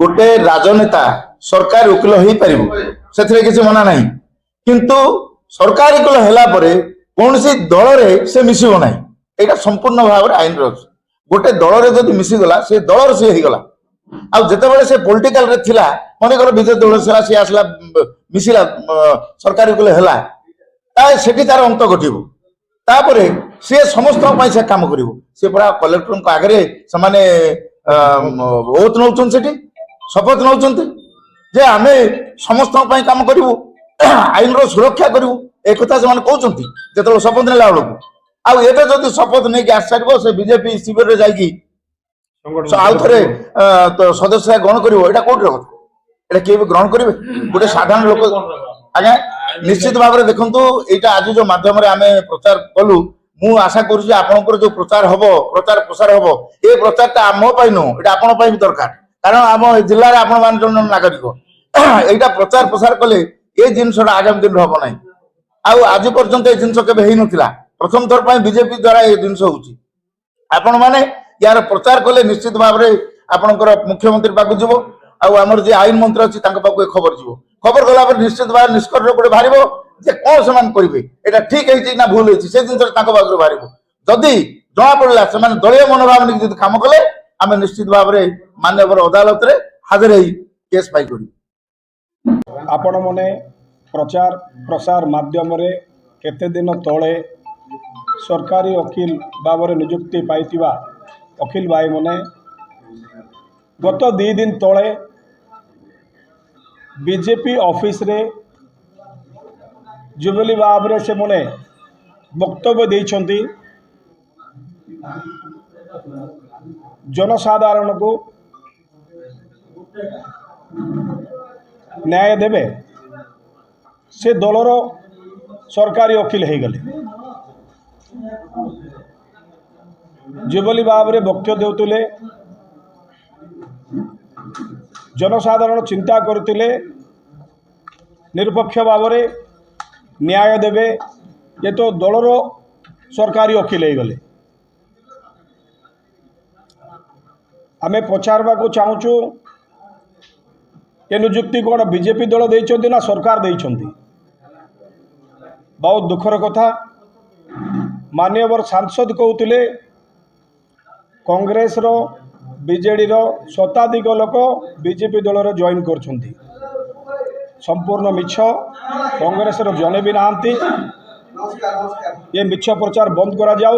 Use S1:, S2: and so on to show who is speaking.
S1: गोटे राजनेता सरकार वकिल हो पार किसी मना ना किंतु सरकार वकिल है कौन सी दल में से मिसब ना यहाँ संपूर्ण भाव में आईन रही गोटे दल में जब मिसीगला से दल सी होगला आते से पोलिटिकल रे थिला मन कर विजय दल सी आसला मिसिला सरकारी वकिल है सेठी तार अंत घटब तापरे सी समस्त से काम कर सी पूरा कलेक्टर आगे से ओथ नौ शपथ नौ जे आम समस्त काम करूँ आईन सुरक्षा करूँ एक से कहते जो शपथ नेला बेलू आबे जदि शपथ नहीं आस सार से बीजेपी शिविर में जाकि आउ थे सदस्य ग्रहण कर कौटे किए भी ग्रहण करेंगे गोटे साधारण लोक आज्ञा निश्चित भाव में देखो यहाँ आज जो मध्यम आम प्रचार कलु मु आशा करुँच आपंकर जो प्रचार हम प्रचार प्रसार हम ये प्रचार आम नु ये आपण भी दरकार कारण आम जिले में आपण जन नागरिक यहाँ प्रचार प्रसार कले ये जिनसा आगामी दिन हम ना आज पर्यंत ये जिन के नाला प्रथम थर पर बीजेपी द्वारा ये जिन आपण मैंने यार प्रचार कले निश्चित भाव में आपंकर मुख्यमंत्री पाक जीव आमर जी आईन मंत्री अच्छी पाक खबर जीव खबर गला निश्चित भाव निष्कर्ष गोटे बाहर जे कौन से करेंगे यहाँ ठीक है ना भूल होती से जिन बाहर जदि जना पड़ा से दलीय मनोभाव नहीं कम कले आम निश्चित भाव में माननीय अदालत रे हाजिर हो केस फाइल कर
S2: आपण मैंने प्रचार प्रसार माध्यम केते दिन तले सरकारी वकील भाव में नियुक्ति पाई वकील भाई मैंने गत 2 दिन तले बीजेपी ऑफिस रे जुबली भाव में से मैंने वक्तव्य देइछंती जनसाधारण को न्याय देवे से दलर सरकारी वकील हो गले जुबली भाव में वक्तव्य देउतले जनसाधारण चिंता करते निरपेक्ष भाव में न्याय देवे ये तो दलर सरकारी वकील हो गले आम पचारवा को चाहूँ ये नियुक्ति कौन बीजेपी दल देइछंती ना सरकार देइछंती बहुत दुखर कथा माननीय सांसद कहते कांग्रेस रो बीजेडी रो शताधिक लोक बीजेपी दल रे जॉइन करछंती संपूर्ण मिछ कांग्रेस रो जने भी नहांती ये मिछ प्रचार बंद करा जाऊ।